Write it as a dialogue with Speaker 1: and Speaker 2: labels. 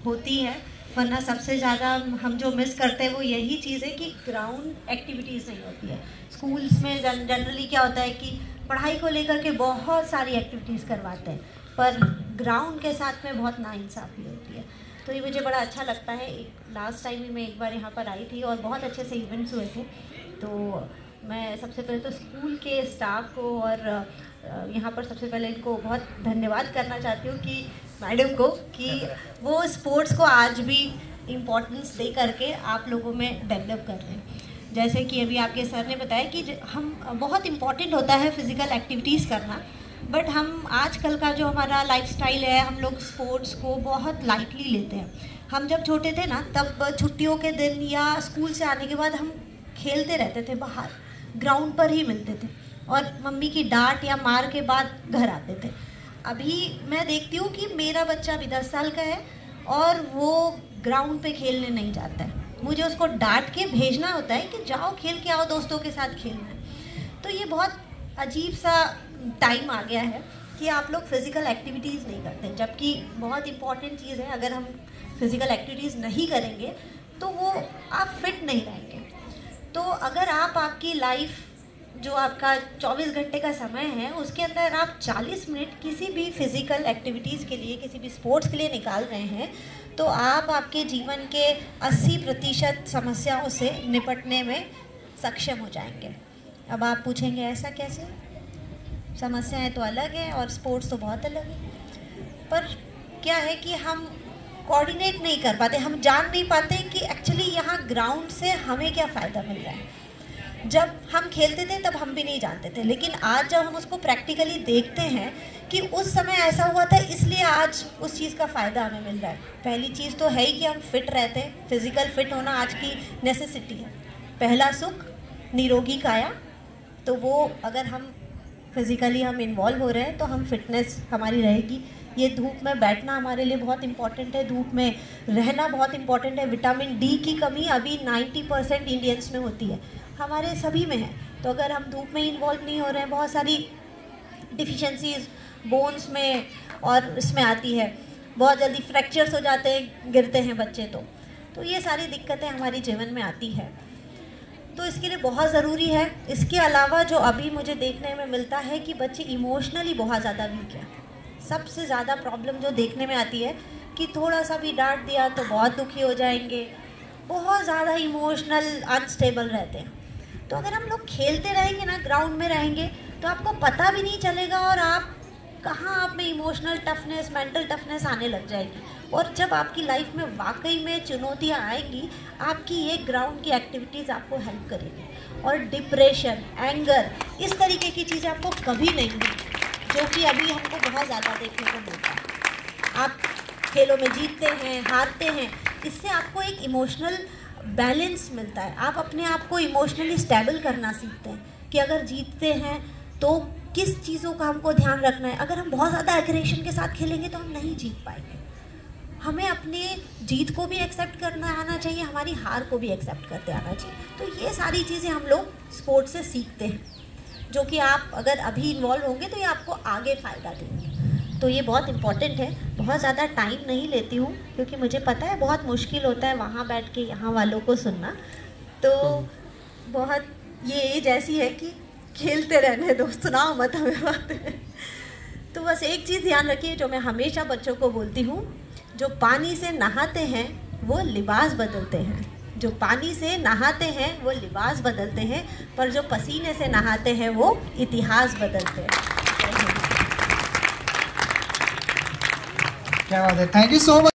Speaker 1: होती है, वरना सबसे ज़्यादा हम जो मिस करते हैं वो यही चीज़ है कि ग्राउंड एक्टिविटीज़ नहीं होती है। स्कूल्स में जनरली क्या होता है कि पढ़ाई को लेकर के बहुत सारी एक्टिविटीज़ करवाते हैं, पर ग्राउंड के साथ में बहुत नाइंसाफ़ी होती है। तो ये मुझे बड़ा अच्छा लगता है। लास्ट टाइम भी मैं एक बार यहाँ पर आई थी और बहुत अच्छे से इवेंट्स हुए थे। तो मैं सबसे पहले तो स्कूल के स्टाफ को और यहाँ पर सबसे पहले इनको बहुत धन्यवाद करना चाहती हूँ कि मैडम को, कि वो स्पोर्ट्स को आज भी इम्पोर्टेंस दे करके आप लोगों में डेवलप कर रहे हैं। जैसे कि अभी आपके सर ने बताया कि हम बहुत इम्पॉर्टेंट होता है फिज़िकल एक्टिविटीज़ करना, बट हम आजकल का जो हमारा लाइफस्टाइल है, हम लोग स्पोर्ट्स को बहुत लाइटली लेते हैं। हम जब छोटे थे ना, तब छुट्टियों के दिन या स्कूल से आने के बाद हम खेलते रहते थे, बाहर ग्राउंड पर ही मिलते थे और मम्मी की डांट या मार के बाद घर आते थे। अभी मैं देखती हूँ कि मेरा बच्चा अभी 10 साल का है और वो ग्राउंड पे खेलने नहीं जाता है। मुझे उसको डांट के भेजना होता है कि जाओ खेल के आओ, दोस्तों के साथ खेलना। तो ये बहुत अजीब सा टाइम आ गया है कि आप लोग फिज़िकल एक्टिविटीज़ नहीं करते, जबकि बहुत इम्पॉर्टेंट चीज़ है। अगर हम फिज़िकल एक्टिविटीज़ नहीं करेंगे तो वो आप फिट नहीं रहेंगे। तो अगर आप आपकी लाइफ जो आपका 24 घंटे का समय है, उसके अंदर आप 40 मिनट किसी भी फिज़िकल एक्टिविटीज़ के लिए, किसी भी स्पोर्ट्स के लिए निकाल रहे हैं, तो आप आपके जीवन के 80% समस्याओं से निपटने में सक्षम हो जाएंगे। अब आप पूछेंगे ऐसा कैसे? समस्याएं तो अलग हैं और स्पोर्ट्स तो बहुत अलग है। पर क्या है कि हम कोऑर्डिनेट नहीं कर पाते, हम जान नहीं पाते कि एक्चुअली यहाँ ग्राउंड से हमें क्या फ़ायदा मिल रहा है। जब हम खेलते थे तब हम भी नहीं जानते थे, लेकिन आज जब हम उसको प्रैक्टिकली देखते हैं कि उस समय ऐसा हुआ था, इसलिए आज उस चीज़ का फ़ायदा हमें मिल रहा है। पहली चीज़ तो है ही कि हम फिट रहते हैं। फिज़िकल फिट होना आज की नेसेसिटी है। पहला सुख निरोगी काया। तो वो अगर हम फिज़िकली हम इन्वॉल्व हो रहे हैं तो हम फिटनेस हमारी रहेगी। ये धूप में बैठना हमारे लिए बहुत इम्पॉर्टेंट है, धूप में रहना बहुत इम्पॉर्टेंट है। विटामिन डी की कमी अभी 90% इंडियंस में होती है, हमारे सभी में है। तो अगर हम धूप में इन्वॉल्व नहीं हो रहे हैं, बहुत सारी डिफिशेंसीज बोन्स में और इसमें आती है, बहुत जल्दी फ्रैक्चर्स हो जाते हैं, गिरते हैं बच्चे। तो ये सारी दिक्कतें हमारी जीवन में आती है। तो इसके लिए बहुत ज़रूरी है। इसके अलावा जो अभी मुझे देखने में मिलता है कि बच्चे इमोशनली बहुत ज़्यादा वीक है। सबसे ज़्यादा प्रॉब्लम जो देखने में आती है कि थोड़ा सा भी डांट दिया तो बहुत दुखी हो जाएंगे, बहुत ज़्यादा इमोशनल अनस्टेबल रहते हैं। तो अगर हम लोग खेलते रहेंगे ना, ग्राउंड में रहेंगे, तो आपको पता भी नहीं चलेगा और आप कहाँ आप में इमोशनल टफनेस, मेंटल टफनेस आने लग जाएगी। और जब आपकी लाइफ में वाकई में चुनौतियाँ आएंगी, आपकी ये ग्राउंड की एक्टिविटीज़ आपको हेल्प करेगी। और डिप्रेशन, एंगर, इस तरीके की चीज़ें आपको कभी नहीं होगी, जो कि अभी हमको बहुत ज़्यादा देखने को मिलता है। आप खेलों में जीतते हैं, हारते हैं, इससे आपको एक इमोशनल बैलेंस मिलता है। आप अपने आप को इमोशनली स्टेबल करना सीखते हैं कि अगर जीतते हैं तो किस चीज़ों का हमको ध्यान रखना है। अगर हम बहुत ज़्यादा एग्रेशन के साथ खेलेंगे तो हम नहीं जीत पाएंगे। हमें अपने जीत को भी एक्सेप्ट करना आना चाहिए, हमारी हार को भी एक्सेप्ट करते आना चाहिए। तो ये सारी चीज़ें हम लोग स्पोर्ट्स से सीखते हैं, जो कि आप अगर अभी इन्वॉल्व होंगे तो ये आपको आगे फ़ायदा देंगे। तो ये बहुत इम्पॉर्टेंट है। बहुत ज़्यादा टाइम नहीं लेती हूँ क्योंकि मुझे पता है बहुत मुश्किल होता है वहाँ बैठ के यहाँ वालों को सुनना। तो बहुत ये एज ऐसी है कि खेलते रहने दो, सुनाओ मत हमें बातें। तो बस एक चीज़ ध्यान रखिए जो मैं हमेशा बच्चों को बोलती हूँ, जो पानी से नहाते हैं वो लिबास बदलते हैं। जो पानी से नहाते हैं वो लिबास बदलते हैं, पर जो पसीने से नहाते हैं वो इतिहास बदलते हैं।
Speaker 2: क्या बात है, थैंक यू सो मच।